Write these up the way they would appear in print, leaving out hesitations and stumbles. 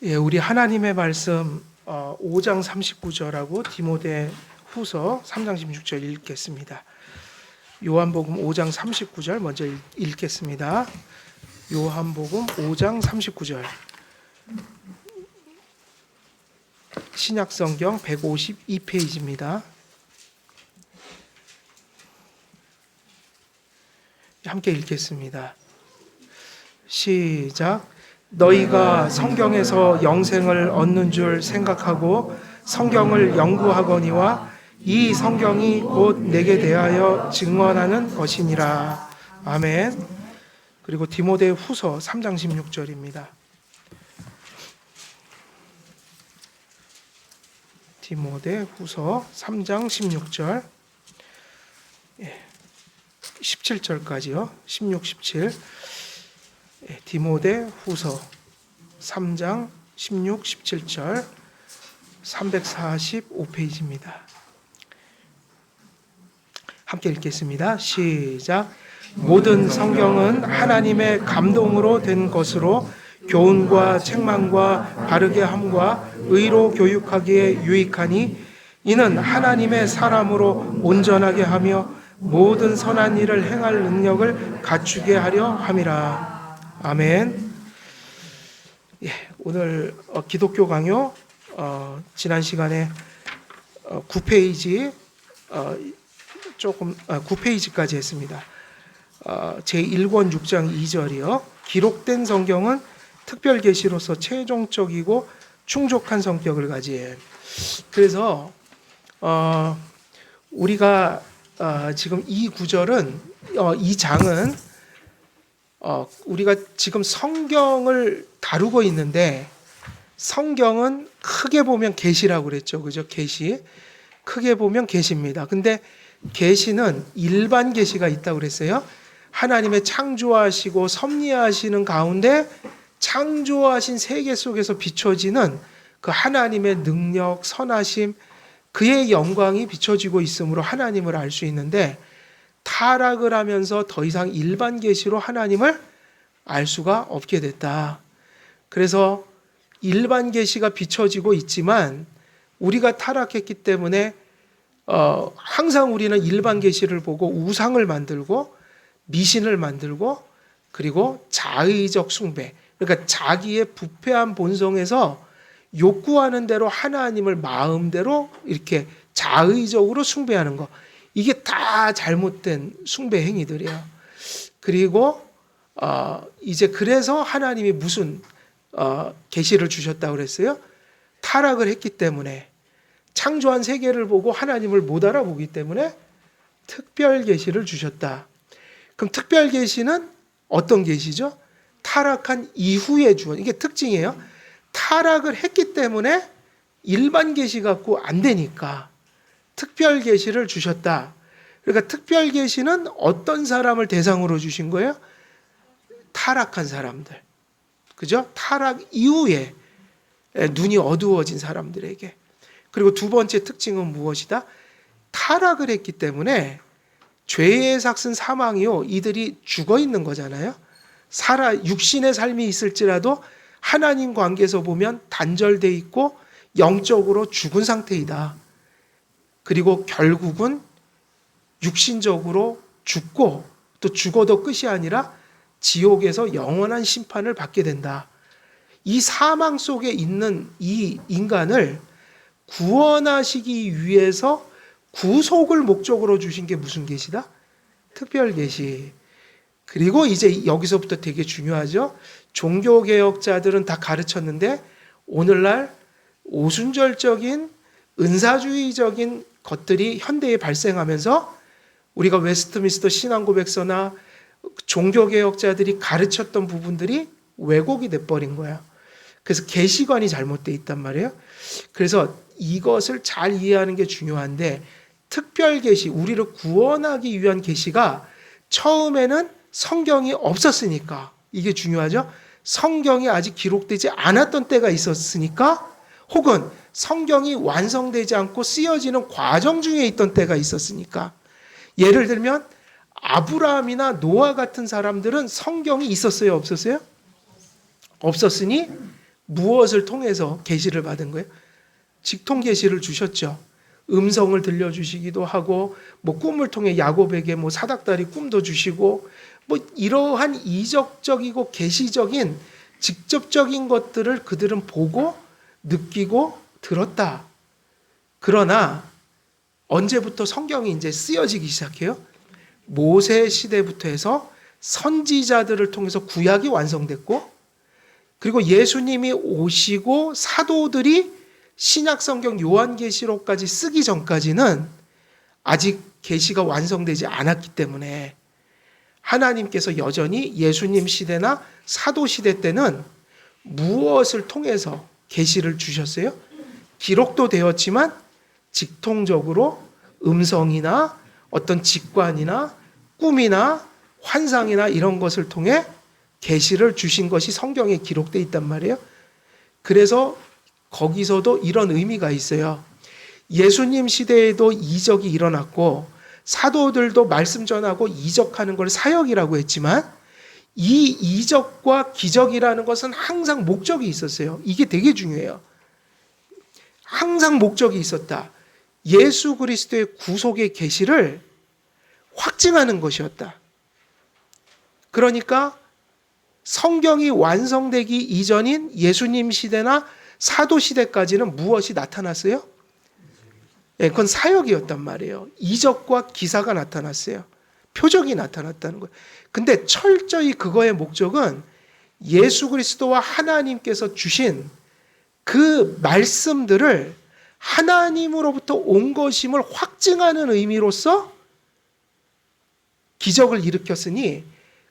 예, 우리 하나님의 말씀 5장 39절하고 디모데 후서 3장 16절 읽겠습니다. 요한복음 5장 39절 먼저 읽겠습니다. 요한복음 5장 39절. 신약성경 152페이지입니다. 함께 읽겠습니다. 시작. 너희가 성경에서 영생을 얻는 줄 생각하고 성경을 연구하거니와 이 성경이 곧 내게 대하여 증언하는 것이니라. 아멘. 그리고 디모데 후서 3장 16절입니다. 디모데 후서 3장 16절 17절까지요. 16, 17 디모데 후서 3장 16, 17절 345페이지입니다. 함께 읽겠습니다. 시작. 모든 성경은 하나님의 감동으로 된 것으로 교훈과 책망과 바르게 함과 의로 교육하기에 유익하니 이는 하나님의 사람으로 온전하게 하며 모든 선한 일을 행할 능력을 갖추게 하려 함이라. 아멘. 예, 오늘 기독교 강요 지난 시간에 9페이지 9페이지까지 했습니다. 제1권 6장 2절이요. 기록된 성경은 특별 계시로서 최종적이고 충족한 성격을 가진. 그래서 우리가 지금 이 구절은 이 장은 우리가 지금 성경을 다루고 있는데 성경은 크게 보면 계시라고 그랬죠. 그죠? 계시. 크게 보면 계시입니다. 근데 계시는 일반 계시가 있다고 그랬어요. 하나님의 창조하시고 섭리하시는 가운데 창조하신 세계 속에서 비춰지는 그 하나님의 능력, 선하심, 그의 영광이 비춰지고 있으므로 하나님을 알 수 있는데 타락을 하면서 더 이상 일반 계시로 하나님을 알 수가 없게 됐다. 그래서 일반 계시가 비춰지고 있지만 우리가 타락했기 때문에 항상 우리는 일반 계시를 보고 우상을 만들고 미신을 만들고 그리고 자의적 숭배, 그러니까 자기의 부패한 본성에서 욕구하는 대로 하나님을 마음대로 이렇게 자의적으로 숭배하는 것, 이게 다 잘못된 숭배 행위들이에요. 그리고 이제 그래서 하나님이 무슨 계시를 주셨다고 그랬어요? 타락을 했기 때문에, 창조한 세계를 보고 하나님을 못 알아보기 때문에 특별 계시를 주셨다. 그럼 특별 계시는 어떤 계시죠? 타락한 이후에 주어. 이게 특징이에요. 타락을 했기 때문에 일반 계시 갖고 안 되니까 특별 계시를 주셨다. 그러니까 특별 계시는 어떤 사람을 대상으로 주신 거예요? 타락한 사람들. 그죠? 타락 이후에 눈이 어두워진 사람들에게. 그리고 두 번째 특징은 무엇이다? 타락을 했기 때문에 죄의 삭슨 사망이요, 이들이 죽어 있는 거잖아요. 육신의 삶이 있을지라도 하나님 관계에서 보면 단절돼 있고 영적으로 죽은 상태이다. 그리고 결국은 육신적으로 죽고 또 죽어도 끝이 아니라 지옥에서 영원한 심판을 받게 된다. 이 사망 속에 있는 이 인간을 구원하시기 위해서 구속을 목적으로 주신 게 무슨 계시다? 특별 계시. 그리고 이제 여기서부터 되게 중요하죠. 종교개혁자들은 다 가르쳤는데 오늘날 오순절적인 은사주의적인 것들이 현대에 발생하면서 우리가 웨스트민스터 신앙고백서나 종교개혁자들이 가르쳤던 부분들이 왜곡이 돼버린 거야. 그래서 계시관이 잘못되어 있단 말이에요. 그래서 이것을 잘 이해하는 게 중요한데, 특별 계시, 우리를 구원하기 위한 계시가 처음에는 성경이 없었으니까, 이게 중요하죠. 성경이 아직 기록되지 않았던 때가 있었으니까, 혹은 성경이 완성되지 않고 쓰여지는 과정 중에 있던 때가 있었으니까. 예를 들면 아브라함이나 노아 같은 사람들은 성경이 있었어요, 없었어요? 없었으니 무엇을 통해서 계시를 받은 거예요? 직통 계시를 주셨죠. 음성을 들려주시기도 하고 뭐 꿈을 통해 야곱에게 뭐 사닥다리 꿈도 주시고 뭐 이러한 이적적이고 계시적인 직접적인 것들을 그들은 보고 느끼고 들었다. 그러나 언제부터 성경이 이제 쓰여지기 시작해요? 모세 시대부터 해서 선지자들을 통해서 구약이 완성됐고, 그리고 예수님이 오시고 사도들이 신약 성경 요한계시록까지 쓰기 전까지는 아직 계시가 완성되지 않았기 때문에 하나님께서 여전히 예수님 시대나 사도 시대 때는 무엇을 통해서 계시를 주셨어요? 기록도 되었지만 직통적으로 음성이나 어떤 직관이나 꿈이나 환상이나 이런 것을 통해 계시를 주신 것이 성경에 기록되어 있단 말이에요. 그래서 거기서도 이런 의미가 있어요. 예수님 시대에도 이적이 일어났고 사도들도 말씀 전하고 이적하는 걸 사역이라고 했지만 이 이적과 기적이라는 것은 항상 목적이 있었어요. 이게 되게 중요해요. 항상 목적이 있었다. 예수 그리스도의 구속의 계시를 확증하는 것이었다. 그러니까 성경이 완성되기 이전인 예수님 시대나 사도 시대까지는 무엇이 나타났어요? 그건 사역이었단 말이에요. 이적과 기사가 나타났어요. 표적이 나타났다는 거예요. 근데 철저히 그거의 목적은 예수 그리스도와 하나님께서 주신 그 말씀들을 하나님으로부터 온 것임을 확증하는 의미로서 기적을 일으켰으니,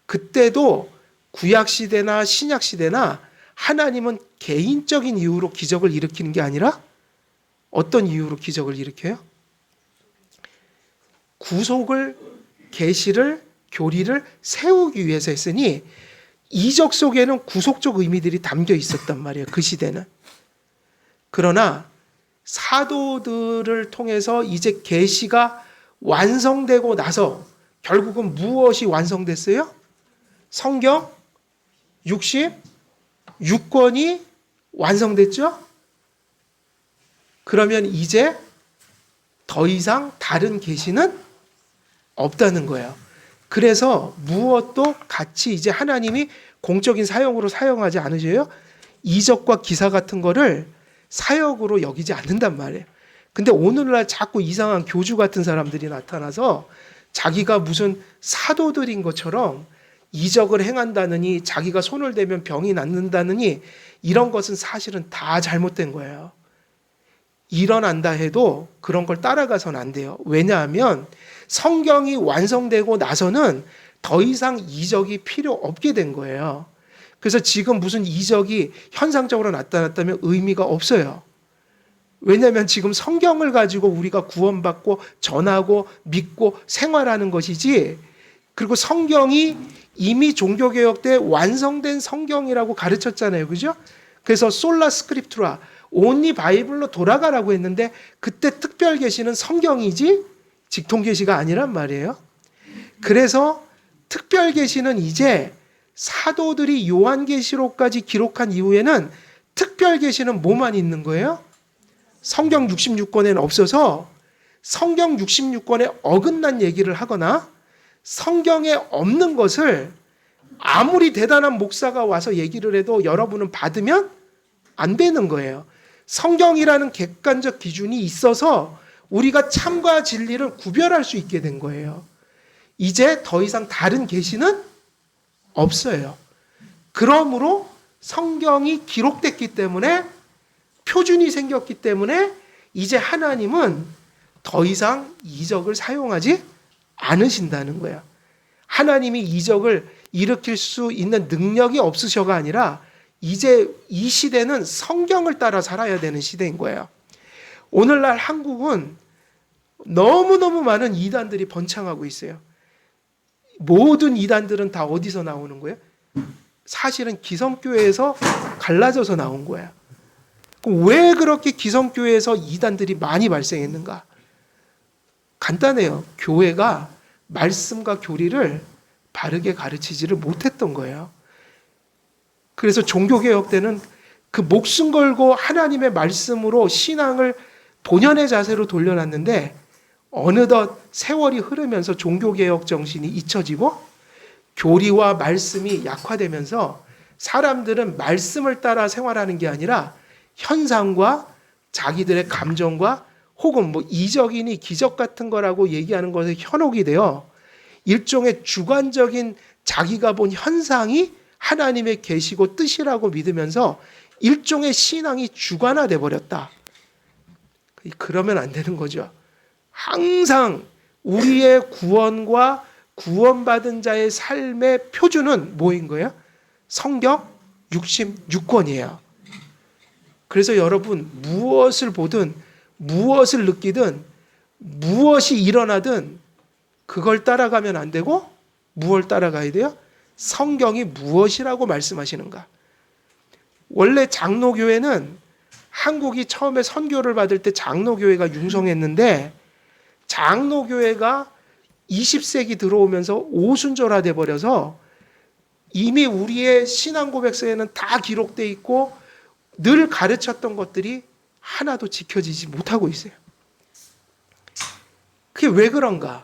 그때도 구약시대나 신약시대나 하나님은 개인적인 이유로 기적을 일으키는 게 아니라 어떤 이유로 기적을 일으켜요? 구속을, 계시를, 교리를 세우기 위해서 했으니 이적 속에는 구속적 의미들이 담겨 있었단 말이에요. 그 시대는. 그러나 사도들을 통해서 이제 계시가 완성되고 나서 결국은 무엇이 완성됐어요? 성경 66권이 완성됐죠? 그러면 이제 더 이상 다른 계시는 없다는 거예요. 그래서 무엇도 같이 이제 하나님이 공적인 사용으로 사용하지 않으셔요. 이적과 기사 같은 거를 사역으로 여기지 않는단 말이에요. 근데 오늘날 자꾸 이상한 교주 같은 사람들이 나타나서 자기가 무슨 사도들인 것처럼 이적을 행한다느니 자기가 손을 대면 병이 낫는다느니 이런 것은 사실은 다 잘못된 거예요. 일어난다 해도 그런 걸 따라가서는 안 돼요. 왜냐하면 성경이 완성되고 나서는 더 이상 이적이 필요 없게 된 거예요. 그래서 지금 무슨 이적이 현상적으로 나타났다면 의미가 없어요. 왜냐하면 지금 성경을 가지고 우리가 구원받고 전하고 믿고 생활하는 것이지, 그리고 성경이 이미 종교개혁 때 완성된 성경이라고 가르쳤잖아요. 그죠? 그래서 솔라 스크립투라, 온리 바이블로 돌아가라고 했는데 그때 특별 계시는 성경이지 직통 계시가 아니란 말이에요. 그래서 특별 계시는 이제 사도들이 요한계시록까지 기록한 이후에는 특별 계시는 뭐만 있는 거예요? 성경 66권에는 없어서 성경 66권에 어긋난 얘기를 하거나 성경에 없는 것을 아무리 대단한 목사가 와서 얘기를 해도 여러분은 받으면 안 되는 거예요. 성경이라는 객관적 기준이 있어서 우리가 참과 진리를 구별할 수 있게 된 거예요. 이제 더 이상 다른 계시는 없어요. 그러므로 성경이 기록됐기 때문에, 표준이 생겼기 때문에 이제 하나님은 더 이상 이적을 사용하지 않으신다는 거예요. 하나님이 이적을 일으킬 수 있는 능력이 없으셔가 아니라 이제 이 시대는 성경을 따라 살아야 되는 시대인 거예요. 오늘날 한국은 너무너무 많은 이단들이 번창하고 있어요. 모든 이단들은 다 어디서 나오는 거예요? 사실은 기성교회에서 갈라져서 나온 거야. 왜 그렇게 기성교회에서 이단들이 많이 발생했는가? 간단해요. 교회가 말씀과 교리를 바르게 가르치지를 못했던 거예요. 그래서 종교개혁 때는 그 목숨 걸고 하나님의 말씀으로 신앙을 본연의 자세로 돌려놨는데 어느덧 세월이 흐르면서 종교개혁 정신이 잊혀지고 교리와 말씀이 약화되면서 사람들은 말씀을 따라 생활하는 게 아니라 현상과 자기들의 감정과 혹은 뭐 이적이니 기적 같은 거라고 얘기하는 것에 현혹이 되어 일종의 주관적인 자기가 본 현상이 하나님의 계시고 뜻이라고 믿으면서 일종의 신앙이 주관화돼 버렸다. 그러면 안 되는 거죠. 항상 우리의 구원과 구원받은 자의 삶의 표준은 뭐인 거예요? 성경 66권이에요. 그래서 여러분 무엇을 보든 무엇을 느끼든 무엇이 일어나든 그걸 따라가면 안 되고 무엇을 따라가야 돼요? 성경이 무엇이라고 말씀하시는가? 원래 장로교회는 한국이 처음에 선교를 받을 때 장로교회가 융성했는데 장로교회가 20세기 들어오면서 오순절화돼 버려서 이미 우리의 신앙 고백서에는 다 기록돼 있고 늘 가르쳤던 것들이 하나도 지켜지지 못하고 있어요. 그게 왜 그런가?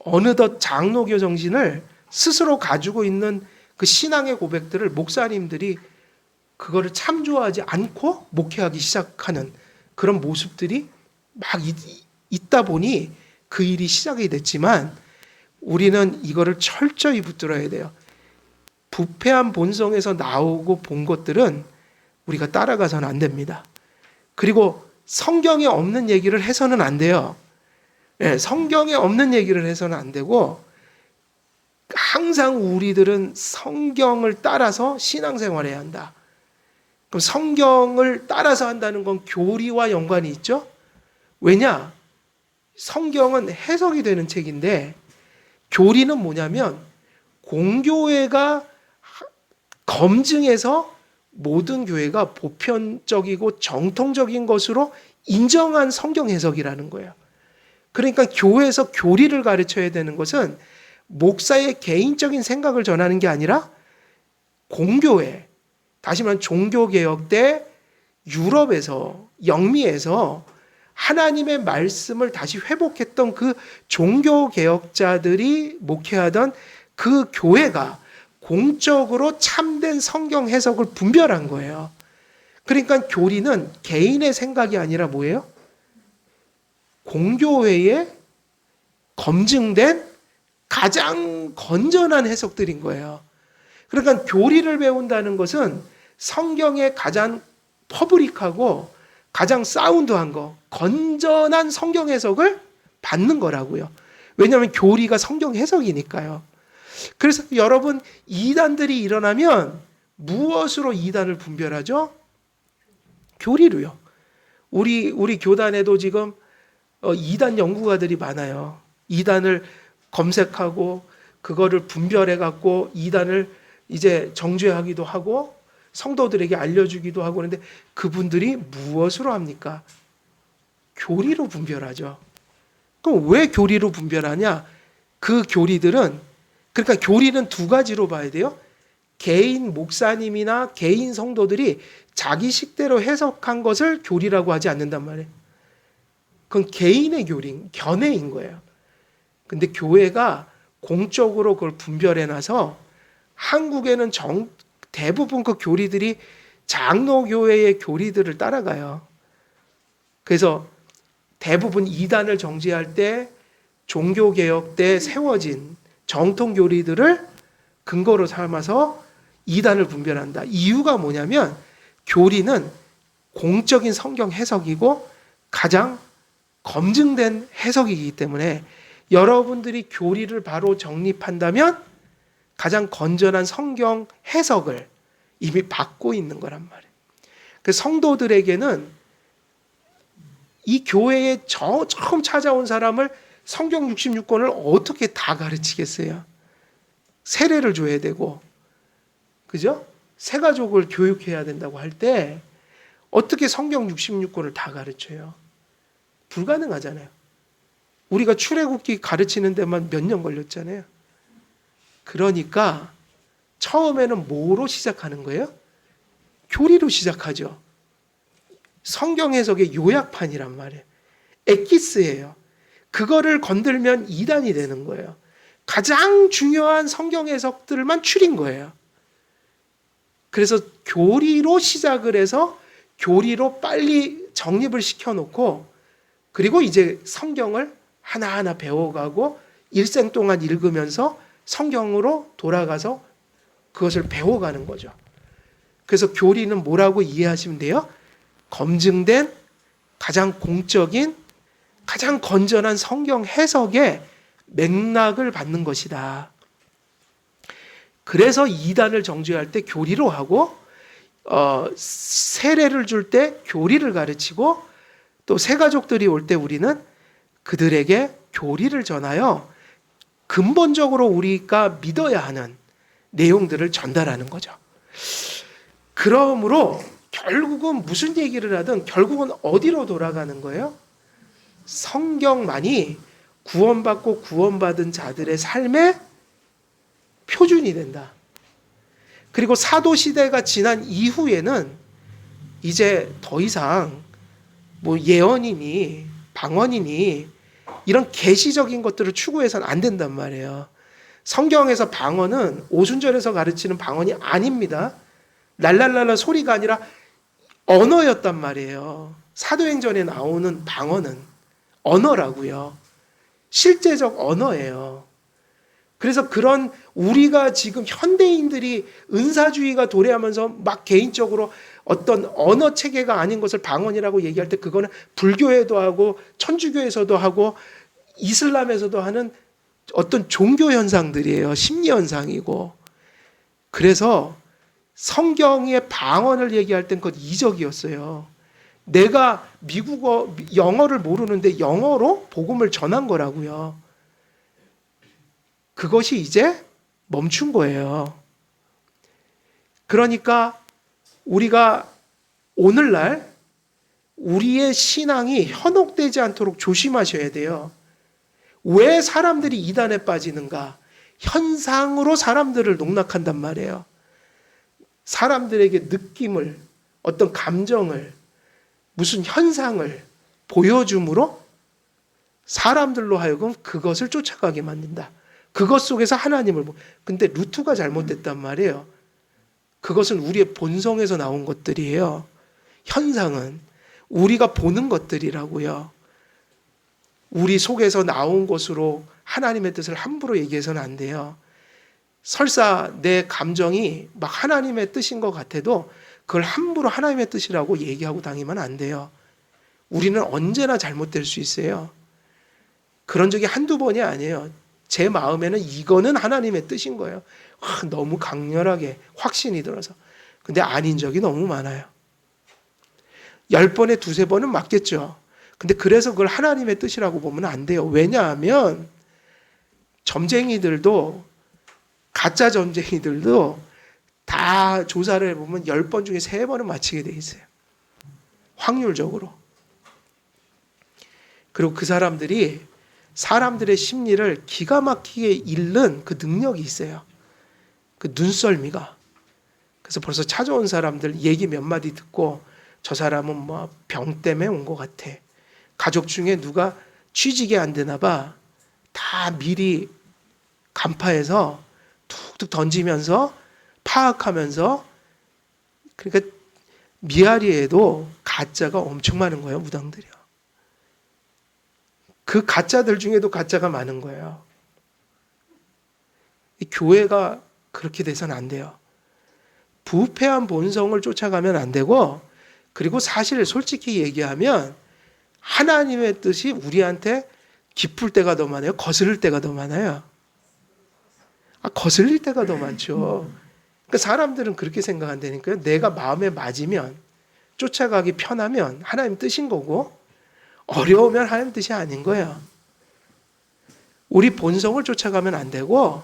어느덧 장로교 정신을 스스로 가지고 있는 그 신앙의 고백들을 목사님들이 그거를 참조하지 않고 목회하기 시작하는 그런 모습들이 막 있다 보니 그 일이 시작이 됐지만 우리는 이거를 철저히 붙들어야 돼요. 부패한 본성에서 나오고 본 것들은 우리가 따라가서는 안 됩니다. 그리고 성경에 없는 얘기를 해서는 안 돼요. 성경에 없는 얘기를 해서는 안 되고 항상 우리들은 성경을 따라서 신앙생활해야 한다. 그럼 성경을 따라서 한다는 건 교리와 연관이 있죠? 왜냐? 성경은 해석이 되는 책인데 교리는 뭐냐면 공교회가 검증해서 모든 교회가 보편적이고 정통적인 것으로 인정한 성경 해석이라는 거예요. 그러니까 교회에서 교리를 가르쳐야 되는 것은 목사의 개인적인 생각을 전하는 게 아니라 공교회, 다시 말하면 종교개혁 때 유럽에서 영미에서 하나님의 말씀을 다시 회복했던 그 종교개혁자들이 목회하던 그 교회가 공적으로 참된 성경 해석을 분별한 거예요. 그러니까 교리는 개인의 생각이 아니라 뭐예요? 공교회에 검증된 가장 건전한 해석들인 거예요. 그러니까 교리를 배운다는 것은 성경의 가장 퍼블릭하고 가장 사운드한 거, 건전한 성경 해석을 받는 거라고요. 왜냐하면 교리가 성경 해석이니까요. 그래서 여러분 이단들이 일어나면 무엇으로 이단을 분별하죠? 교리로요. 우리 교단에도 지금 이단 연구가들이 많아요. 이단을 검색하고 그거를 분별해 갖고 이단을 이제 정죄하기도 하고 성도들에게 알려주기도 하고 그런데 그분들이 무엇으로 합니까? 교리로 분별하죠. 그럼 왜 교리로 분별하냐? 그 교리들은 그러니까 교리는 두 가지로 봐야 돼요. 개인 목사님이나 개인 성도들이 자기 식대로 해석한 것을 교리라고 하지 않는단 말이에요. 그건 개인의 교리, 견해인 거예요. 근데 교회가 공적으로 그걸 분별해놔서 한국에는 대부분 그 교리들이 장로교회의 교리들을 따라가요. 그래서 대부분 이단을 정죄할 때 종교개혁 때 세워진 정통교리들을 근거로 삼아서 이단을 분별한다. 이유가 뭐냐면 교리는 공적인 성경 해석이고 가장 검증된 해석이기 때문에 여러분들이 교리를 바로 정립한다면 가장 건전한 성경 해석을 이미 받고 있는 거란 말이에요. 그 성도들에게는 이 교회에 처음 찾아온 사람을 성경 66권을 어떻게 다 가르치겠어요? 세례를 줘야 되고, 그죠? 새 가족을 교육해야 된다고 할 때 어떻게 성경 66권을 다 가르쳐요? 불가능하잖아요. 우리가 출애굽기 가르치는 데만 몇 년 걸렸잖아요. 그러니까 처음에는 뭐로 시작하는 거예요? 교리로 시작하죠. 성경 해석의 요약판이란 말이에요. 엑기스예요. 그거를 건들면 이단이 되는 거예요. 가장 중요한 성경 해석들만 추린 거예요. 그래서 교리로 시작을 해서 교리로 빨리 정립을 시켜놓고 그리고 이제 성경을 하나하나 배워가고 일생 동안 읽으면서 성경으로 돌아가서 그것을 배워가는 거죠. 그래서 교리는 뭐라고 이해하시면 돼요? 검증된 가장 공적인 가장 건전한 성경 해석의 맥락을 받는 것이다. 그래서 이단을 정죄할 때 교리로 하고 세례를 줄 때 교리를 가르치고 또 새가족들이 올 때 우리는 그들에게 교리를 전하여 근본적으로 우리가 믿어야 하는 내용들을 전달하는 거죠. 그러므로 결국은 무슨 얘기를 하든 결국은 어디로 돌아가는 거예요? 성경만이 구원받고 구원받은 자들의 삶의 표준이 된다. 그리고 사도 시대가 지난 이후에는 이제 더 이상 뭐 예언이니 방언이니 이런 계시적인 것들을 추구해서는 안 된단 말이에요. 성경에서 방언은 오순절에서 가르치는 방언이 아닙니다. 랄랄랄라 소리가 아니라 언어였단 말이에요. 사도행전에 나오는 방언은 언어라고요. 실제적 언어예요. 그래서 그런 우리가 지금 현대인들이 은사주의가 도래하면서 막 개인적으로 어떤 언어 체계가 아닌 것을 방언이라고 얘기할 때 그거는 불교에도 하고 천주교에서도 하고 이슬람에서도 하는 어떤 종교 현상들이에요. 심리 현상이고. 그래서 성경의 방언을 얘기할 땐 그것 이적이었어요. 내가 미국어, 영어를 모르는데 영어로 복음을 전한 거라고요. 그것이 이제 멈춘 거예요. 그러니까 우리가 오늘날 우리의 신앙이 현혹되지 않도록 조심하셔야 돼요. 왜 사람들이 이단에 빠지는가? 현상으로 사람들을 농락한단 말이에요. 사람들에게 느낌을, 어떤 감정을, 무슨 현상을 보여줌으로 사람들로 하여금 그것을 쫓아가게 만든다. 그것 속에서 하나님을 근데 루트가 잘못됐단 말이에요. 그것은 우리의 본성에서 나온 것들이에요. 현상은 우리가 보는 것들이라고요. 우리 속에서 나온 것으로 하나님의 뜻을 함부로 얘기해서는 안 돼요. 설사 내 감정이 막 하나님의 뜻인 것 같아도 그걸 함부로 하나님의 뜻이라고 얘기하고 다니면 안 돼요. 우리는 언제나 잘못될 수 있어요. 그런 적이 한두 번이 아니에요. 제 마음에는 이거는 하나님의 뜻인 거예요. 너무 강렬하게 확신이 들어서. 근데 아닌 적이 너무 많아요. 10번에 두세 번은 맞겠죠. 근데 그래서 그걸 하나님의 뜻이라고 보면 안 돼요. 왜냐하면 점쟁이들도 가짜 점쟁이들도 다 조사를 해보면 10번 중에 3번은 맞히게 돼 있어요. 확률적으로. 그리고 그 사람들이 사람들의 심리를 기가 막히게 읽는 그 능력이 있어요. 그 눈썰미가. 그래서 벌써 찾아온 사람들 얘기 몇 마디 듣고 저 사람은 뭐 병 때문에 온 것 같아. 가족 중에 누가 취직이 안 되나 봐. 다 미리 간파해서 툭툭 던지면서 파악하면서 그러니까 미아리에도 가짜가 엄청 많은 거예요. 무당들이요. 그 가짜들 중에도 가짜가 많은 거예요. 교회가 그렇게 돼서는 안 돼요. 부패한 본성을 쫓아가면 안 되고 그리고 사실 솔직히 얘기하면 하나님의 뜻이 우리한테 기쁠 때가 더 많아요? 거슬릴 때가 더 많아요? 거슬릴 때가 더 많죠. 그러니까 사람들은 그렇게 생각한다니까요. 내가 마음에 맞으면 쫓아가기 편하면 하나님 뜻인 거고 어려우면 하나님 뜻이 아닌 거예요. 우리 본성을 쫓아가면 안 되고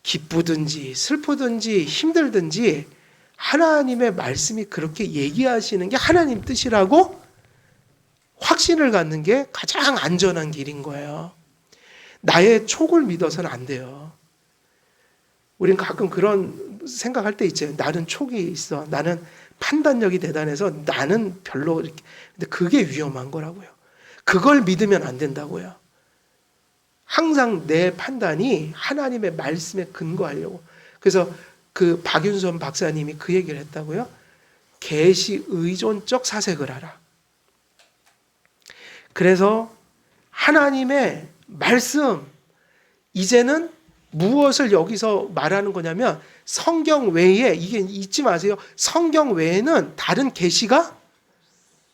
기쁘든지 슬프든지 힘들든지 하나님의 말씀이 그렇게 얘기하시는 게 하나님 뜻이라고 확신을 갖는 게 가장 안전한 길인 거예요. 나의 촉을 믿어서는 안 돼요. 우린 가끔 그런 생각할 때 있죠. 나는 촉이 있어. 나는 판단력이 대단해서 나는 별로 이렇게. 근데 그게 위험한 거라고요. 그걸 믿으면 안 된다고요. 항상 내 판단이 하나님의 말씀에 근거하려고. 그래서 그 박윤선 박사님이 그 얘기를 했다고요. 계시 의존적 사색을 하라. 그래서 하나님의 말씀, 이제는 무엇을 여기서 말하는 거냐면 성경 외에, 이게 잊지 마세요. 성경 외에는 다른 계시가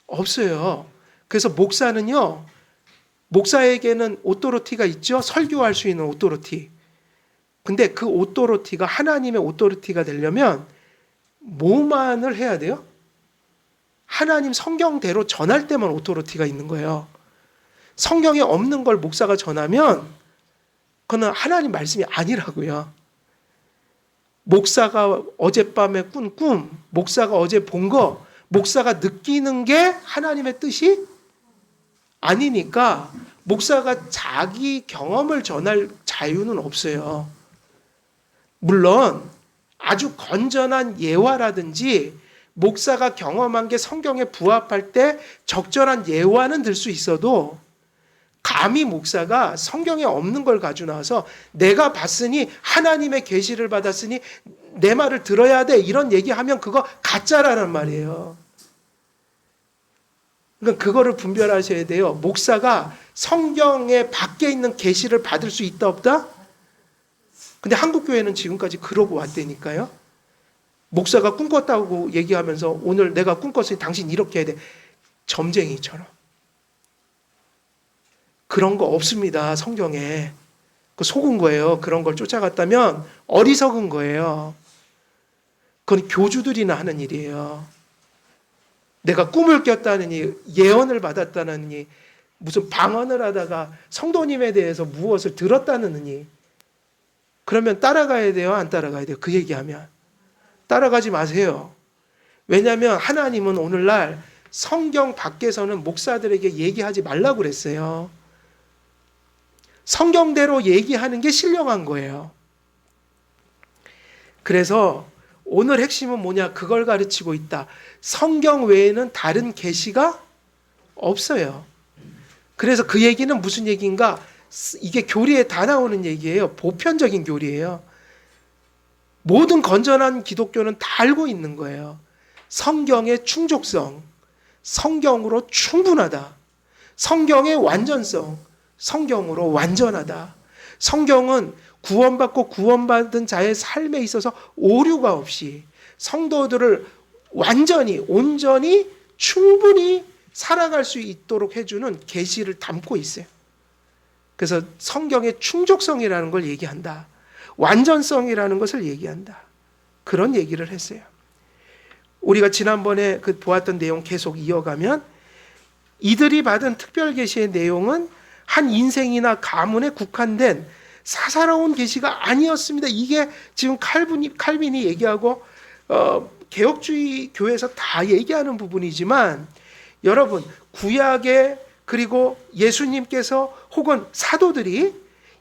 없어요. 그래서 목사에게는 오토리티가 있죠. 설교할 수 있는 오토리티. 근데 그 오토리티가 하나님의 오토리티가 되려면 뭐만을 해야 돼요? 하나님 성경대로 전할 때만 오토리티가 있는 거예요. 성경에 없는 걸 목사가 전하면 그건 하나님 말씀이 아니라고요. 목사가 어젯밤에 꾼 꿈, 목사가 어제 본 거, 목사가 느끼는 게 하나님의 뜻이 아니니까 목사가 자기 경험을 전할 자유는 없어요. 물론 아주 건전한 예화라든지 목사가 경험한 게 성경에 부합할 때 적절한 예화는 들 수 있어도 감히 목사가 성경에 없는 걸 가지고 나와서 내가 봤으니 하나님의 계시를 받았으니 내 말을 들어야 돼 이런 얘기하면 그거 가짜라는 말이에요. 그러니까 그거를 분별하셔야 돼요. 목사가 성경에 밖에 있는 계시를 받을 수 있다 없다? 근데 한국 교회는 지금까지 그러고 왔다니까요. 목사가 꿈꿨다고 얘기하면서 오늘 내가 꿈꿨으니 당신 이렇게 해야 돼. 점쟁이처럼. 그런 거 없습니다. 성경에. 그 속은 거예요. 그런 걸 쫓아갔다면 어리석은 거예요. 그건 교주들이나 하는 일이에요. 내가 꿈을 꿨다느니 예언을 받았다느니 무슨 방언을 하다가 성도님에 대해서 무엇을 들었다느니 그러면 따라가야 돼요? 안 따라가야 돼요? 그 얘기하면. 따라가지 마세요. 왜냐하면 하나님은 오늘날 성경 밖에서는 목사들에게 얘기하지 말라고 그랬어요. 성경대로 얘기하는 게 신령한 거예요. 그래서 오늘 핵심은 뭐냐? 그걸 가르치고 있다. 성경 외에는 다른 계시가 없어요. 그래서 그 얘기는 무슨 얘기인가? 이게 교리에 다 나오는 얘기예요. 보편적인 교리예요. 모든 건전한 기독교는 다 알고 있는 거예요. 성경의 충족성, 성경으로 충분하다. 성경의 완전성, 성경으로 완전하다. 성경은 구원받고 구원받은 자의 삶에 있어서 오류가 없이 성도들을 완전히 온전히 충분히 살아갈 수 있도록 해주는 계시를 담고 있어요. 그래서 성경의 충족성이라는 걸 얘기한다. 완전성이라는 것을 얘기한다. 그런 얘기를 했어요. 우리가 지난번에 그 보았던 내용 계속 이어가면 이들이 받은 특별 계시의 내용은 한 인생이나 가문에 국한된 사사로운 계시가 아니었습니다. 이게 지금 칼빈이 얘기하고 개혁주의 교회에서 다 얘기하는 부분이지만 여러분 구약에 그리고 예수님께서 혹은 사도들이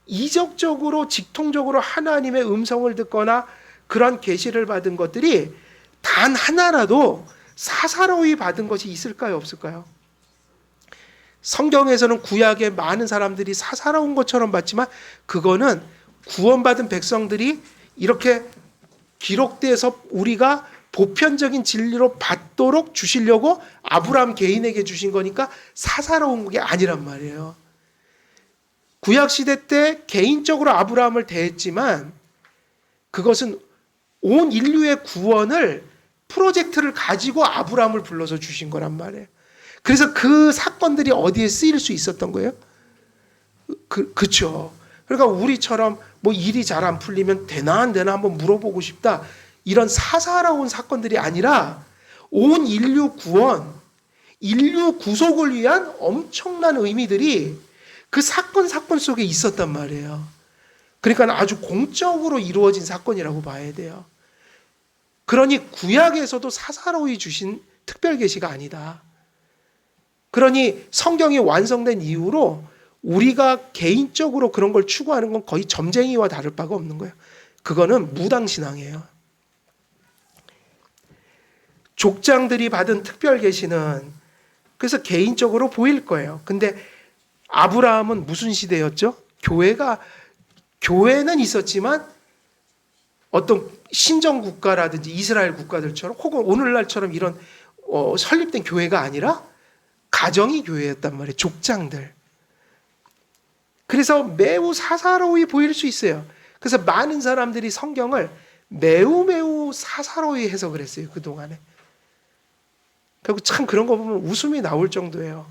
이적적으로 직통적으로 하나님의 음성을 듣거나 그런 계시를 받은 것들이 단 하나라도 사사로이 받은 것이 있을까요? 없을까요? 성경에서는 구약에 많은 사람들이 사사로운 것처럼 봤지만 그거는 구원받은 백성들이 이렇게 기록돼서 우리가 보편적인 진리로 받도록 주시려고 아브라함 개인에게 주신 거니까 사사로운 게 아니란 말이에요. 구약시대 때 개인적으로 아브라함을 대했지만 그것은 온 인류의 구원을 프로젝트를 가지고 아브라함을 불러서 주신 거란 말이에요. 그래서 그 사건들이 어디에 쓰일 수 있었던 거예요? 그쵸. 그러니까 우리처럼 뭐 일이 잘 안 풀리면 되나 안 되나 한번 물어보고 싶다. 이런 사사로운 사건들이 아니라 온 인류 구원, 인류 구속을 위한 엄청난 의미들이 그 사건 속에 있었단 말이에요. 그러니까 아주 공적으로 이루어진 사건이라고 봐야 돼요. 그러니 구약에서도 사사로이 주신 특별 계시가 아니다. 그러니 성경이 완성된 이후로 우리가 개인적으로 그런 걸 추구하는 건 거의 점쟁이와 다를 바가 없는 거예요. 그거는 무당신앙이에요. 족장들이 받은 특별 계시는 그래서 개인적으로 보일 거예요. 근데 아브라함은 무슨 시대였죠? 교회는 있었지만 어떤 신정 국가라든지 이스라엘 국가들처럼 혹은 오늘날처럼 이런 설립된 교회가 아니라 가정이 교회였단 말이에요. 족장들. 그래서 매우 사사로이 보일 수 있어요. 그래서 많은 사람들이 성경을 매우 사사로이 해석을 했어요. 그동안에. 그리고 참 그런 거 보면 웃음이 나올 정도예요.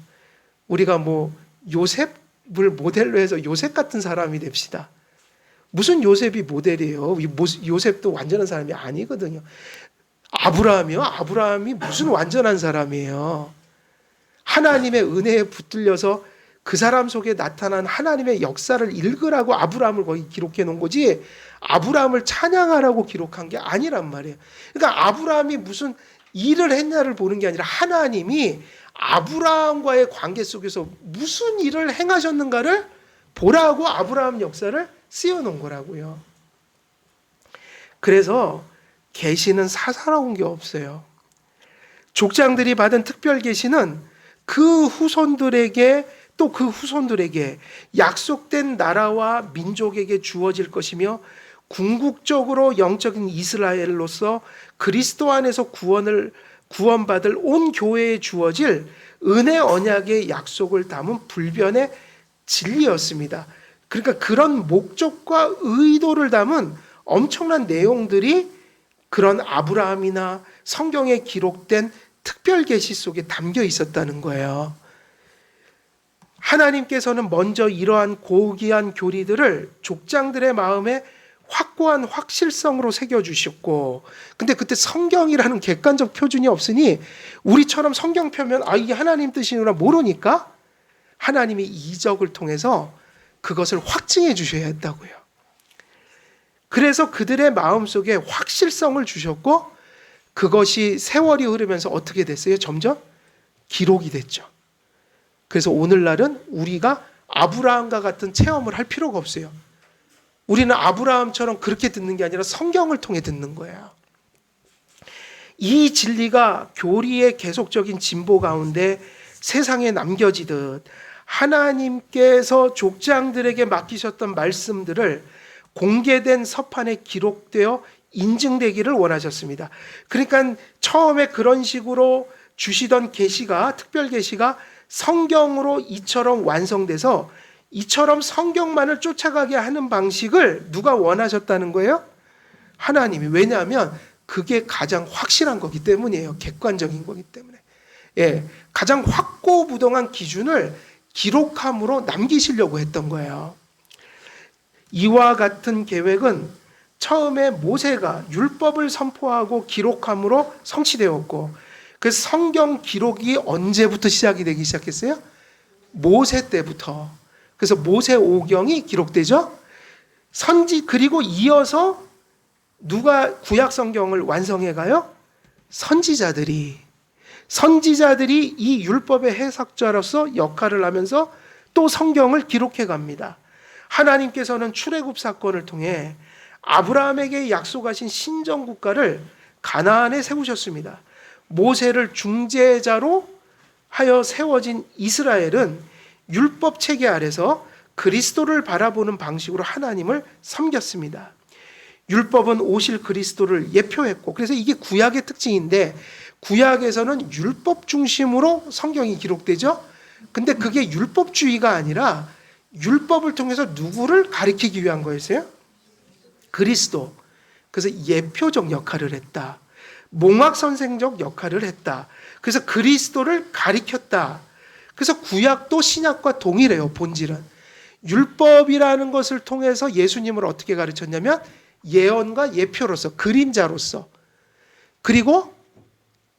우리가 뭐 요셉을 모델로 해서 요셉 같은 사람이 됩시다. 무슨 요셉이 모델이에요? 요셉도 완전한 사람이 아니거든요. 아브라함이요? 아브라함이 무슨 완전한 사람이에요? 하나님의 은혜에 붙들려서 그 사람 속에 나타난 하나님의 역사를 읽으라고 아브라함을 거기 기록해 놓은 거지 아브라함을 찬양하라고 기록한 게 아니란 말이에요. 그러니까 아브라함이 무슨 일을 했냐를 보는 게 아니라 하나님이 아브라함과의 관계 속에서 무슨 일을 행하셨는가를 보라고 아브라함 역사를 쓰여놓은 거라고요. 그래서 계시는 사사로운 게 없어요. 족장들이 받은 특별 계시는 그 후손들에게 또 그 후손들에게 약속된 나라와 민족에게 주어질 것이며 궁극적으로 영적인 이스라엘로서 그리스도 안에서 구원받을 온 교회에 주어질 은혜 언약의 약속을 담은 불변의 진리였습니다. 그러니까 그런 목적과 의도를 담은 엄청난 내용들이 그런 아브라함이나 성경에 기록된 특별 계시 속에 담겨 있었다는 거예요. 하나님께서는 먼저 이러한 고귀한 교리들을 족장들의 마음에 확고한 확실성으로 새겨주셨고, 근데 그때 성경이라는 객관적 표준이 없으니 우리처럼 성경 펴면 이게 하나님 뜻이구나 모르니까 하나님이 이적을 통해서 그것을 확증해 주셔야 했다고요. 그래서 그들의 마음속에 확실성을 주셨고 그것이 세월이 흐르면서 어떻게 됐어요? 점점 기록이 됐죠. 그래서 오늘날은 우리가 아브라함과 같은 체험을 할 필요가 없어요. 우리는 아브라함처럼 그렇게 듣는 게 아니라 성경을 통해 듣는 거예요. 이 진리가 교리의 계속적인 진보 가운데 세상에 남겨지듯 하나님께서 족장들에게 맡기셨던 말씀들을 공개된 서판에 기록되어 인증되기를 원하셨습니다. 그러니까 처음에 그런 식으로 주시던 계시가 특별 계시가 성경으로 이처럼 완성돼서 이처럼 성경만을 쫓아가게 하는 방식을 누가 원하셨다는 거예요? 하나님이. 왜냐하면 그게 가장 확실한 거기 때문이에요. 객관적인 거기 때문에. 가장 확고부동한 기준을 기록함으로 남기시려고 했던 거예요. 이와 같은 계획은 처음에 모세가 율법을 선포하고 기록함으로 성취되었고, 그래서 성경 기록이 언제부터 시작이 되기 시작했어요? 모세 때부터. 그래서 모세 오경이 기록되죠. 그리고 이어서 누가 구약 성경을 완성해 가요? 선지자들이 이 율법의 해석자로서 역할을 하면서 또 성경을 기록해 갑니다. 하나님께서는 출애굽 사건을 통해 아브라함에게 약속하신 신정 국가를 가나안에 세우셨습니다. 모세를 중재자로 하여 세워진 이스라엘은 율법 체계 아래서 그리스도를 바라보는 방식으로 하나님을 섬겼습니다. 율법은 오실 그리스도를 예표했고, 그래서 이게 구약의 특징인데 구약에서는 율법 중심으로 성경이 기록되죠. 근데 그게 율법주의가 아니라 율법을 통해서 누구를 가리키기 위한 거였어요? 그리스도. 그래서 예표적 역할을 했다. 몽학선생적 역할을 했다. 그래서 그리스도를 가리켰다. 그래서 구약도 신약과 동일해요. 본질은. 율법이라는 것을 통해서 예수님을 어떻게 가르쳤냐면 예언과 예표로서, 그림자로서, 그리고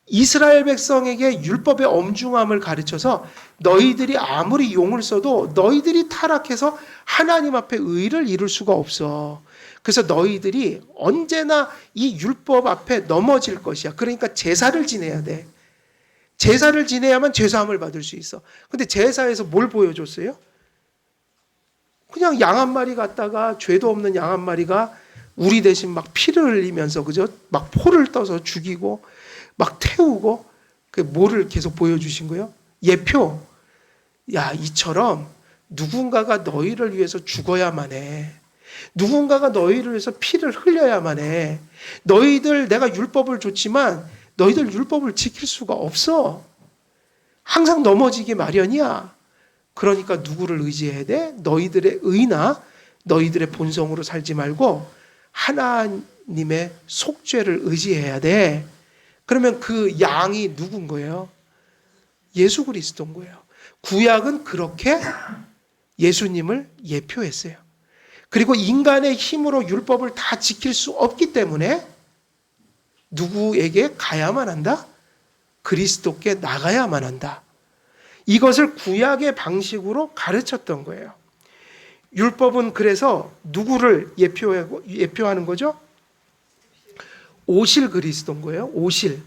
이스라엘 백성에게 율법의 엄중함을 가르쳐서 너희들이 아무리 용을 써도 너희들이 타락해서 하나님 앞에 의를 이룰 수가 없어. 그래서 너희들이 언제나 이 율법 앞에 넘어질 것이야. 그러니까 제사를 지내야 돼. 제사를 지내야만 죄사함을 받을 수 있어. 근데 제사에서 뭘 보여줬어요? 그냥 양 한 마리 갖다가, 죄도 없는 양 한 마리가 우리 대신 막 피를 흘리면서 그죠? 막 포를 떠서 죽이고 막 태우고 그 뭐를 계속 보여주신 거예요? 예표. 야, 이처럼 누군가가 너희를 위해서 죽어야만 해. 누군가가 너희를 위해서 피를 흘려야만 해. 너희들 내가 율법을 줬지만 너희들 율법을 지킬 수가 없어. 항상 넘어지기 마련이야. 그러니까 누구를 의지해야 돼? 너희들의 의나 너희들의 본성으로 살지 말고 하나님의 속죄를 의지해야 돼. 그러면 그 양이 누군 거예요? 예수 그리스도인 거예요. 구약은 그렇게 예수님을 예표했어요. 그리고 인간의 힘으로 율법을 다 지킬 수 없기 때문에 누구에게 가야만 한다? 그리스도께 나가야만 한다. 이것을 구약의 방식으로 가르쳤던 거예요. 율법은 그래서 누구를 예표하는 거죠? 오실 그리스도인 거예요. 오실.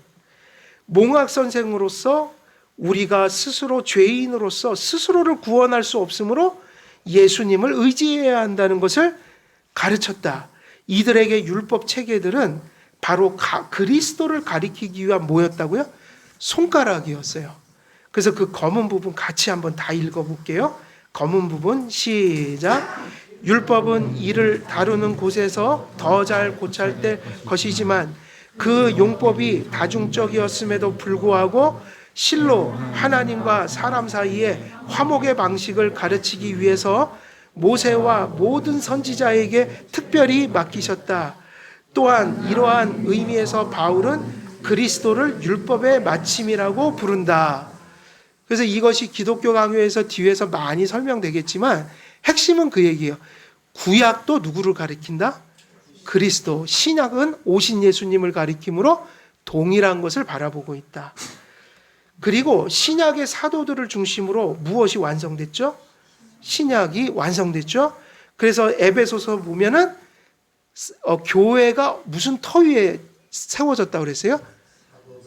몽학 선생으로서 우리가 스스로 죄인으로서 스스로를 구원할 수 없으므로 예수님을 의지해야 한다는 것을 가르쳤다. 이들에게 율법 체계들은 바로 그리스도를 가리키기 위한 뭐였다고요? 손가락이었어요. 그래서 그 검은 부분 같이 한번 다 읽어볼게요. 검은 부분 시작. 율법은 이를 다루는 곳에서 더 잘 고찰될 것이지만 그 용법이 다중적이었음에도 불구하고 실로 하나님과 사람 사이의 화목의 방식을 가르치기 위해서 모세와 모든 선지자에게 특별히 맡기셨다. 또한 이러한 의미에서 바울은 그리스도를 율법의 마침이라고 부른다. 그래서 이것이 기독교 강요에서 뒤에서 많이 설명되겠지만 핵심은 그 얘기예요. 구약도 누구를 가리킨다? 그리스도. 신약은 오신 예수님을 가리킴으로 동일한 것을 바라보고 있다. 그리고 신약의 사도들을 중심으로 무엇이 완성됐죠? 신약이 완성됐죠? 그래서 에베소서 보면은 교회가 무슨 터 위에 세워졌다고 그랬어요?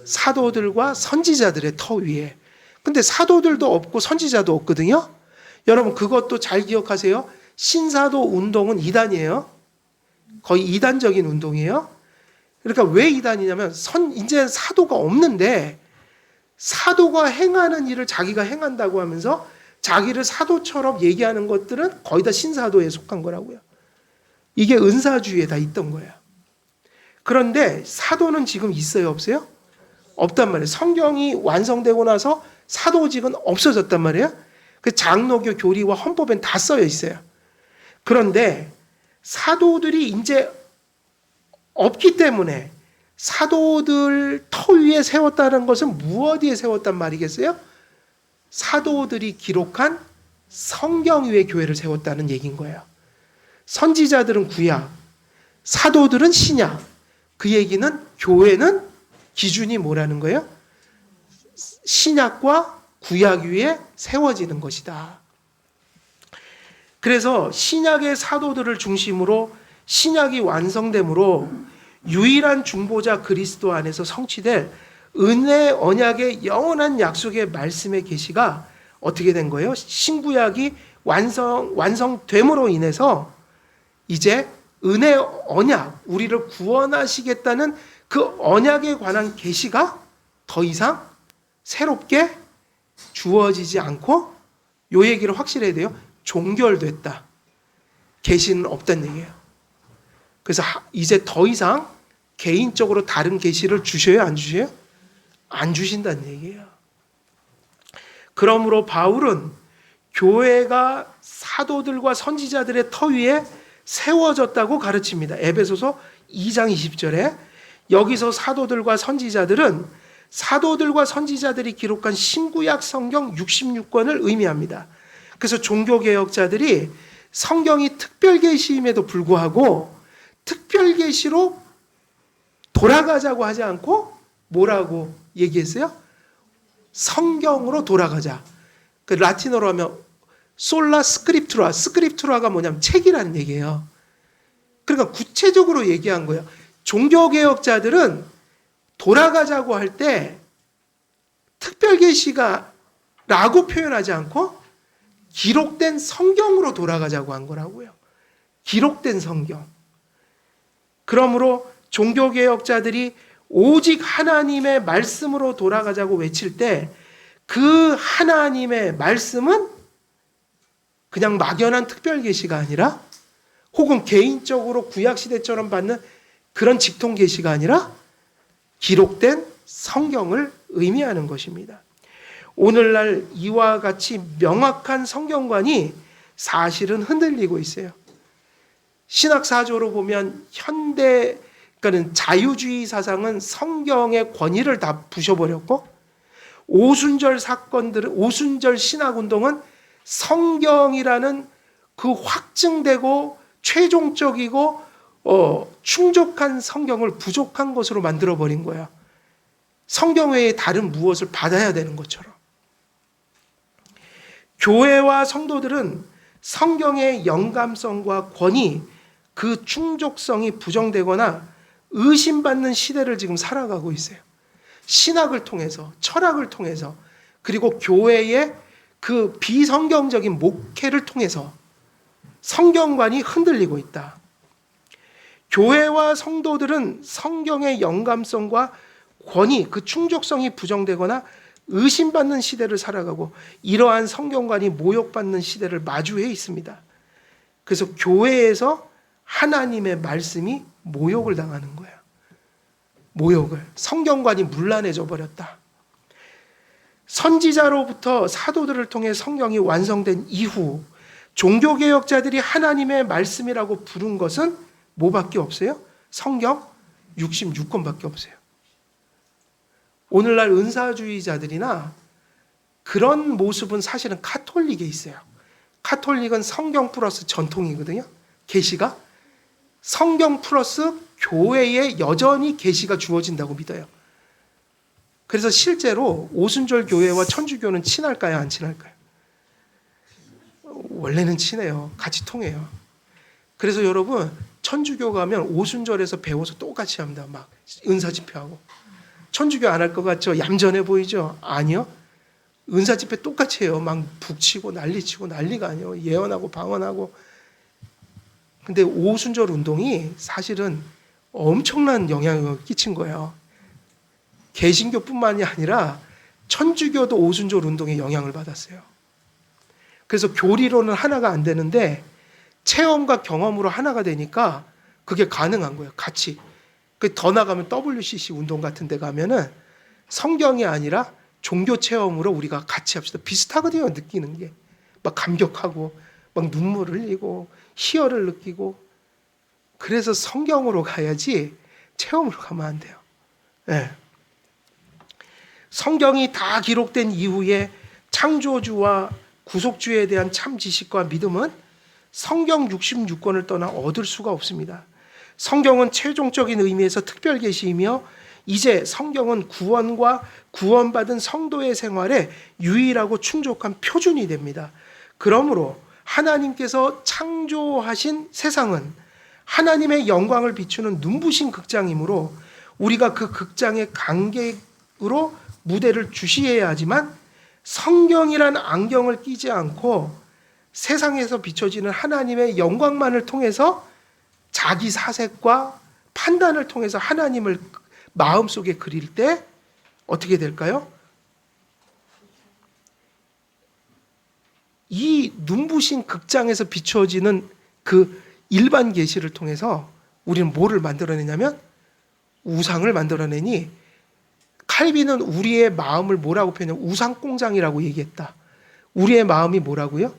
사도들과 선지자들의 터 위에. 근데 사도들도 없고 선지자도 없거든요. 여러분 그것도 잘 기억하세요. 신사도 운동은 이단이에요. 거의 이단적인 운동이에요. 그러니까 왜 이단이냐면 이제 사도가 없는데 사도가 행하는 일을 자기가 행한다고 하면서 자기를 사도처럼 얘기하는 것들은 거의 다 신사도에 속한 거라고요. 이게 은사주의에 다 있던 거예요. 그런데 사도는 지금 있어요, 없어요? 없단 말이에요. 성경이 완성되고 나서 사도직은 없어졌단 말이에요. 그 장로교 교리와 헌법엔 다 써져 있어요. 그런데 사도들이 이제 없기 때문에 사도들 터 위에 세웠다는 것은 무엇 위에 세웠단 말이겠어요? 사도들이 기록한 성경 위에 교회를 세웠다는 얘기인 거예요. 선지자들은 구약, 사도들은 신약. 그 얘기는 교회는 기준이 뭐라는 거예요? 신약과 구약 위에 세워지는 것이다. 그래서 신약의 사도들을 중심으로 신약이 완성되므로 유일한 중보자 그리스도 안에서 성취될 은혜 언약의 영원한 약속의 말씀의 계시가 어떻게 된 거예요? 신구약이 완성됨으로 인해서 이제 은혜 언약, 우리를 구원하시겠다는 그 언약에 관한 계시가 더 이상 새롭게 주어지지 않고 요 얘기를 확실해야 돼요. 종결됐다. 계시는 없다는 얘기예요. 그래서 이제 더 이상 개인적으로 다른 계시를 주셔요? 안 주셔요? 안 주신다는 얘기예요. 그러므로 바울은 교회가 사도들과 선지자들의 터 위에 세워졌다고 가르칩니다. 에베소서 2장 20절에 여기서 사도들과 선지자들은 사도들과 선지자들이 기록한 신구약 성경 66권을 의미합니다. 그래서 종교개혁자들이 성경이 특별계시임에도 불구하고 특별계시로 돌아가자고 하지 않고 뭐라고 얘기했어요? 성경으로 돌아가자. 그 라틴어로 하면 솔라 스크립투라. 스크립투라가 뭐냐면 책이라는 얘기예요. 그러니까 구체적으로 얘기한 거예요. 종교개혁자들은 돌아가자고 할 때 특별계시가 라고 표현하지 않고 기록된 성경으로 돌아가자고 한 거라고요. 기록된 성경. 그러므로 종교개혁자들이 오직 하나님의 말씀으로 돌아가자고 외칠 때 그 하나님의 말씀은 그냥 막연한 특별 계시가 아니라 혹은 개인적으로 구약시대처럼 받는 그런 직통 계시가 아니라 기록된 성경을 의미하는 것입니다. 오늘날 이와 같이 명확한 성경관이 사실은 흔들리고 있어요. 신학사조로 보면 현대, 그러니까 자유주의 사상은 성경의 권위를 다 부셔버렸고, 오순절 사건들은, 오순절 신학운동은 성경이라는 그 확증되고 최종적이고 충족한 성경을 부족한 것으로 만들어버린 거야. 성경 외에 다른 무엇을 받아야 되는 것처럼. 교회와 성도들은 성경의 영감성과 권위, 그 충족성이 부정되거나 의심받는 시대를 지금 살아가고 있어요. 신학을 통해서, 철학을 통해서, 그리고 교회의 그 비성경적인 목회를 통해서 성경관이 흔들리고 있다. 교회와 성도들은 성경의 영감성과 권위, 그 충족성이 부정되거나 의심받는 시대를 살아가고 이러한 성경관이 모욕받는 시대를 마주해 있습니다. 그래서 교회에서 하나님의 말씀이 모욕을 당하는 거야. 모욕을. 성경관이 문란해져 버렸다. 선지자로부터 사도들을 통해 성경이 완성된 이후 종교개혁자들이 하나님의 말씀이라고 부른 것은 뭐밖에 없어요? 성경 66권밖에 없어요. 오늘날 은사주의자들이나 그런 모습은 사실은 카톨릭에 있어요. 카톨릭은 성경 플러스 전통이거든요. 계시가 성경 플러스 교회에 여전히 계시가 주어진다고 믿어요. 그래서 실제로 오순절 교회와 천주교는 친할까요? 안 친할까요? 원래는 친해요. 같이 통해요. 그래서 여러분 천주교 가면 오순절에서 배워서 똑같이 합니다. 막 은사 집회하고. 천주교 안 할 것 같죠? 얌전해 보이죠? 아니요. 은사 집회 똑같이 해요. 막 북치고 난리치고 난리가 아니에요. 예언하고 방언하고. 근데 오순절 운동이 사실은 엄청난 영향을 끼친 거예요. 개신교뿐만이 아니라 천주교도 오순절 운동에 영향을 받았어요. 그래서 교리로는 하나가 안 되는데 체험과 경험으로 하나가 되니까 그게 가능한 거예요. 같이. 더 나가면 WCC 운동 같은 데 가면은 성경이 아니라 종교 체험으로 우리가 같이 합시다. 비슷하거든요. 느끼는 게. 막 감격하고 막 눈물을 흘리고 희열을 느끼고. 그래서 성경으로 가야지 체험으로 가면 안 돼요. 네. 성경이 다 기록된 이후에 창조주와 구속주에 대한 참 지식과 믿음은 성경 66권을 떠나 얻을 수가 없습니다. 성경은 최종적인 의미에서 특별 계시이며 이제 성경은 구원과 구원받은 성도의 생활에 유일하고 충족한 표준이 됩니다. 그러므로 하나님께서 창조하신 세상은 하나님의 영광을 비추는 눈부신 극장이므로 우리가 그 극장의 관객으로 무대를 주시해야 하지만 성경이란 안경을 끼지 않고 세상에서 비춰지는 하나님의 영광만을 통해서 자기 사색과 판단을 통해서 하나님을 마음속에 그릴 때 어떻게 될까요? 이 눈부신 극장에서 비춰지는 그 일반 계시를 통해서 우리는 뭐를 만들어내냐면 우상을 만들어내니 칼빈은 우리의 마음을 뭐라고 표현해요? 우상공장이라고 얘기했다. 우리의 마음이 뭐라고요?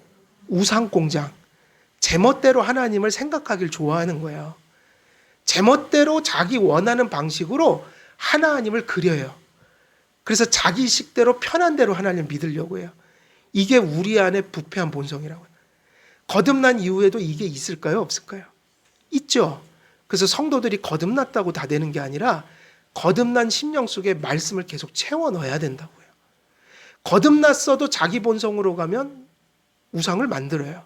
우상공장. 제멋대로 하나님을 생각하길 좋아하는 거예요. 제멋대로 자기 원하는 방식으로 하나님을 그려요. 그래서 자기 식대로 편한 대로 하나님을 믿으려고 해요. 이게 우리 안에 부패한 본성이라고 해요. 거듭난 이후에도 이게 있을까요? 없을까요? 있죠. 그래서 성도들이 거듭났다고 다 되는 게 아니라 거듭난 심령 속에 말씀을 계속 채워 넣어야 된다고요. 거듭났어도 자기 본성으로 가면 우상을 만들어요.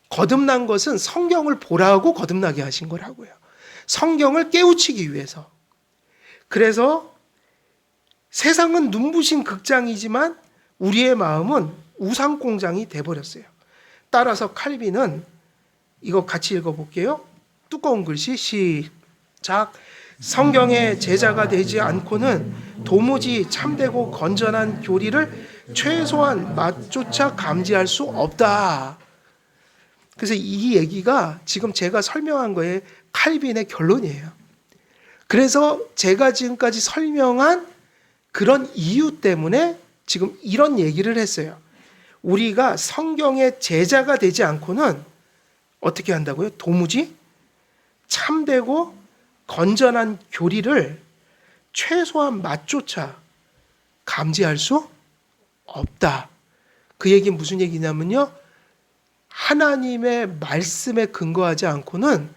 거듭난 것은 성경을 보라고 거듭나게 하신 거라고요. 성경을 깨우치기 위해서. 그래서 세상은 눈부신 극장이지만 우리의 마음은 우상공장이 돼버렸어요. 따라서 칼빈은 이거 같이 읽어볼게요. 두꺼운 글씨 자, 성경의 제자가 되지 않고는 도무지 참되고 건전한 교리를 최소한 맛조차 감지할 수 없다. 그래서 이 얘기가 지금 제가 설명한 거에 칼빈의 결론이에요. 그래서 제가 지금까지 설명한 그런 이유 때문에 지금 이런 얘기를 했어요. 우리가 성경의 제자가 되지 않고는 어떻게 한다고요? 도무지 참되고 건전한 교리를 최소한 맛조차 감지할 수 없다. 그 얘기는 무슨 얘기냐면요. 하나님의 말씀에 근거하지 않고는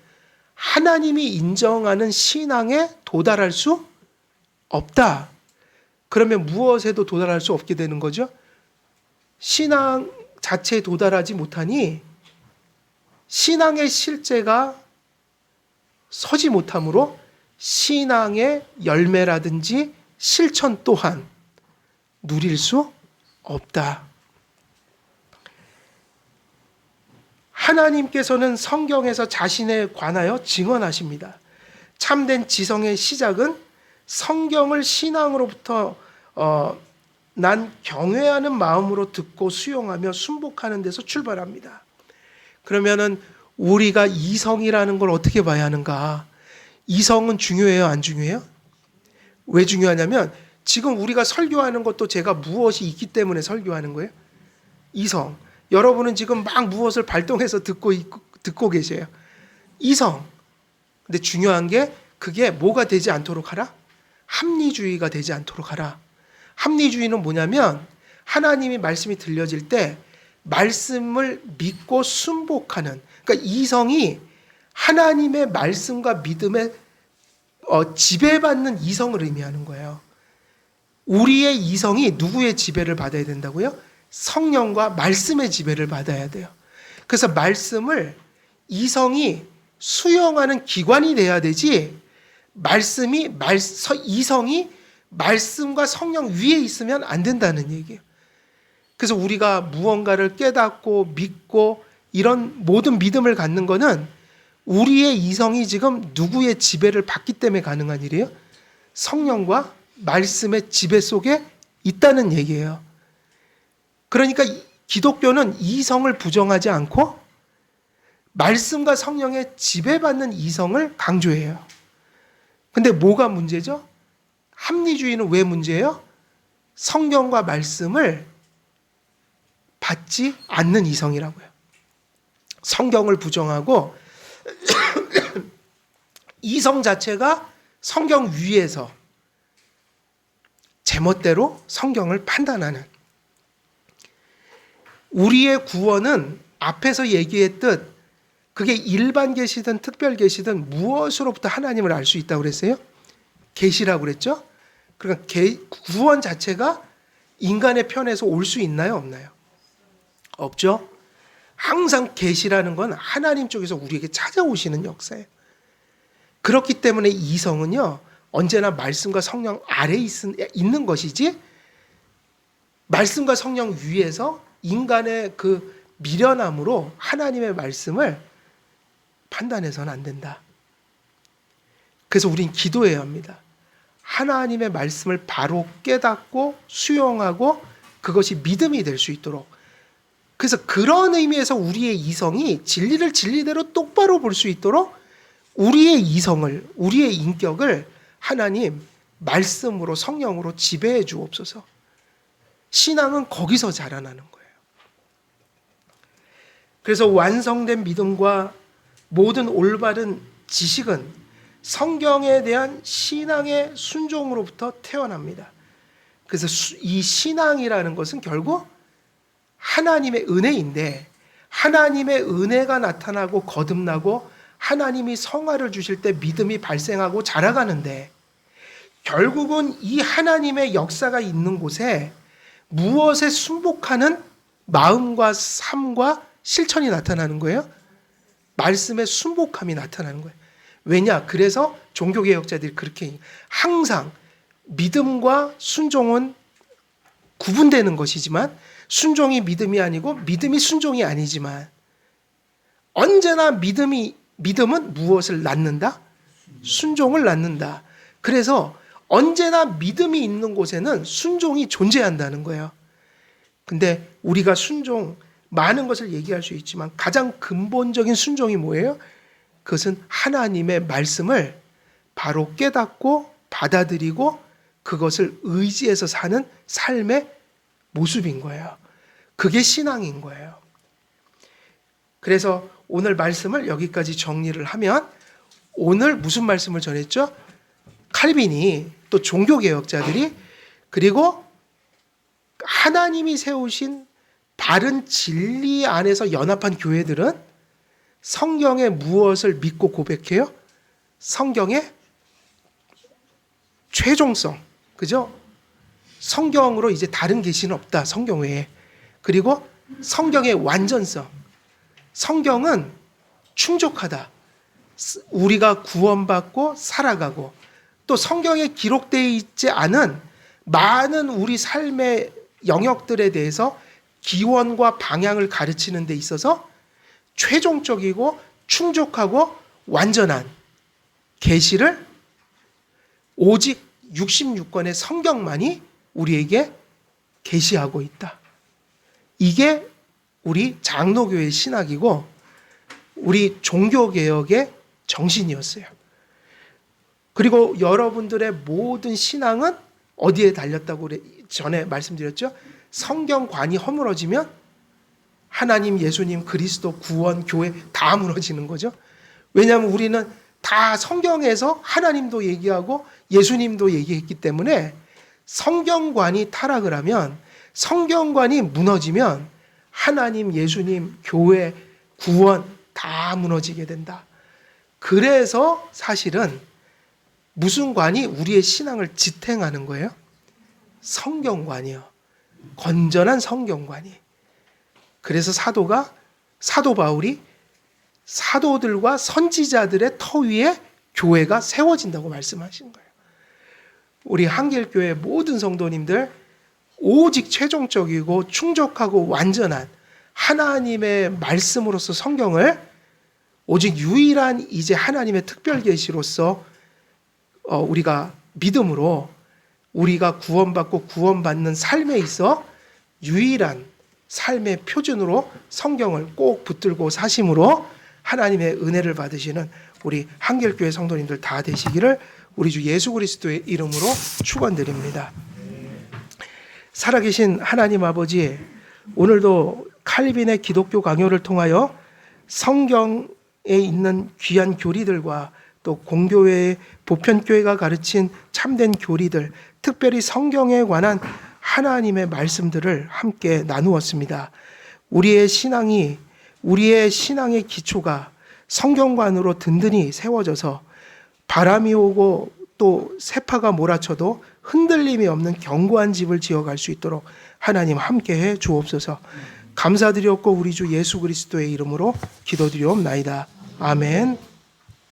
하나님이 인정하는 신앙에 도달할 수 없다. 그러면 무엇에도 도달할 수 없게 되는 거죠? 신앙 자체에 도달하지 못하니 신앙의 실제가 서지 못하므로 신앙의 열매라든지 실천 또한 누릴 수 없다. 하나님께서는 성경에서 자신에 관하여 증언하십니다. 참된 지성의 시작은 성경을 신앙으로부터 난 경외하는 마음으로 듣고 수용하며 순복하는 데서 출발합니다. 그러면은 우리가 이성이라는 걸 어떻게 봐야 하는가? 이성은 중요해요, 안 중요해요? 왜 중요하냐면 지금 우리가 설교하는 것도 제가 무엇이 있기 때문에 설교하는 거예요. 이성. 여러분은 지금 막 무엇을 발동해서 듣고 계세요. 이성. 근데 중요한 게 그게 뭐가 되지 않도록 하라? 합리주의가 되지 않도록 하라. 합리주의는 뭐냐면 하나님이 말씀이 들려질 때 말씀을 믿고 순복하는, 그러니까 이성이 하나님의 말씀과 믿음에 지배받는 이성을 의미하는 거예요. 우리의 이성이 누구의 지배를 받아야 된다고요? 성령과 말씀의 지배를 받아야 돼요. 그래서 말씀을 이성이 수용하는 기관이 돼야 되지, 이성이 말씀과 성령 위에 있으면 안 된다는 얘기예요. 그래서 우리가 무언가를 깨닫고 믿고 이런 모든 믿음을 갖는 거는 우리의 이성이 지금 누구의 지배를 받기 때문에 가능한 일이에요? 성령과 말씀의 지배 속에 있다는 얘기예요. 그러니까 기독교는 이성을 부정하지 않고 말씀과 성령의 지배받는 이성을 강조해요. 근데 뭐가 문제죠? 합리주의는 왜 문제예요? 성경과 말씀을 받지 않는 이성이라고요. 성경을 부정하고 이성 자체가 성경 위에서 제멋대로 성경을 판단하는, 우리의 구원은 앞에서 얘기했듯 그게 일반 계시든 특별 계시든 무엇으로부터 하나님을 알 수 있다고 그랬어요? 계시라고 그랬죠? 그러니까 구원 자체가 인간의 편에서 올 수 있나요, 없나요? 없죠? 항상 계시라는 건 하나님 쪽에서 우리에게 찾아오시는 역사예요. 그렇기 때문에 이성은요, 언제나 말씀과 성령 아래에 있는 것이지, 말씀과 성령 위에서 인간의 그 미련함으로 하나님의 말씀을 판단해서는 안 된다. 그래서 우린 기도해야 합니다. 하나님의 말씀을 바로 깨닫고 수용하고 그것이 믿음이 될 수 있도록. 그래서 그런 의미에서 우리의 이성이 진리를 진리대로 똑바로 볼 수 있도록 우리의 이성을, 우리의 인격을 하나님 말씀으로 성령으로 지배해 주옵소서. 신앙은 거기서 자라나는 거예요. 그래서 완성된 믿음과 모든 올바른 지식은 성경에 대한 신앙의 순종으로부터 태어납니다. 그래서 이 신앙이라는 것은 결국 하나님의 은혜인데, 하나님의 은혜가 나타나고 거듭나고 하나님이 성화를 주실 때 믿음이 발생하고 자라가는데, 결국은 이 하나님의 역사가 있는 곳에 무엇에 순복하는 마음과 삶과 실천이 나타나는 거예요? 말씀의 순복함이 나타나는 거예요. 왜냐? 그래서 종교개혁자들이 그렇게 항상 믿음과 순종은 구분되는 것이지만, 순종이 믿음이 아니고 믿음이 순종이 아니지만, 언제나 믿음은 무엇을 낳는다? 순종을 낳는다. 그래서 언제나 믿음이 있는 곳에는 순종이 존재한다는 거예요. 근데 우리가 순종, 많은 것을 얘기할 수 있지만 가장 근본적인 순종이 뭐예요? 그것은 하나님의 말씀을 바로 깨닫고 받아들이고 그것을 의지해서 사는 삶의 모습인 거예요. 그게 신앙인 거예요. 그래서 오늘 말씀을 여기까지 정리를 하면, 오늘 무슨 말씀을 전했죠? 칼빈이, 또 종교개혁자들이, 그리고 하나님이 세우신 바른 진리 안에서 연합한 교회들은 성경의 무엇을 믿고 고백해요? 성경의 최종성, 그죠? 성경으로 이제 다른 계시는 없다, 성경 외에. 그리고 성경의 완전성, 성경은 충족하다. 우리가 구원받고 살아가고, 또 성경에 기록되어 있지 않은 많은 우리 삶의 영역들에 대해서 기원과 방향을 가르치는 데 있어서 최종적이고 충족하고 완전한 계시를 오직 66권의 성경만이 우리에게 계시하고 있다. 이게 우리 장로교의 신학이고 우리 종교개혁의 정신이었어요. 그리고 여러분들의 모든 신앙은 어디에 달렸다고 전에 말씀드렸죠? 성경관이 허물어지면 하나님, 예수님, 그리스도, 구원, 교회 다 무너지는 거죠. 왜냐하면 우리는 다 성경에서 하나님도 얘기하고 예수님도 얘기했기 때문에, 성경관이 타락을 하면, 성경관이 무너지면 하나님, 예수님, 교회, 구원 다 무너지게 된다. 그래서 사실은 무슨 관이 우리의 신앙을 지탱하는 거예요? 성경관이요. 건전한 성경관이. 그래서 사도 바울이 사도들과 선지자들의 터 위에 교회가 세워진다고 말씀하신 거예요. 우리 한길교회 모든 성도님들, 오직 최종적이고 충족하고 완전한 하나님의 말씀으로서 성경을 오직 유일한 이제 하나님의 특별 계시로서 우리가 믿음으로 우리가 구원받고 구원받는 삶에 있어 유일한 삶의 표준으로 성경을 꼭 붙들고 사심으로 하나님의 은혜를 받으시는 우리 한길교회 성도님들 다 되시기를 우리 주 예수 그리스도의 이름으로 축원드립니다. 살아계신 하나님 아버지, 오늘도 칼빈의 기독교 강요를 통하여 성경에 있는 귀한 교리들과 또 공교회의 보편교회가 가르친 참된 교리들, 특별히 성경에 관한 하나님의 말씀들을 함께 나누었습니다. 우리의 신앙의 기초가 성경관으로 든든히 세워져서 바람이 오고 또 세파가 몰아쳐도 흔들림이 없는 견고한 집을 지어갈 수 있도록 하나님 함께해 주옵소서. 감사드렸고 우리 주 예수 그리스도의 이름으로 기도드리옵나이다. 아멘.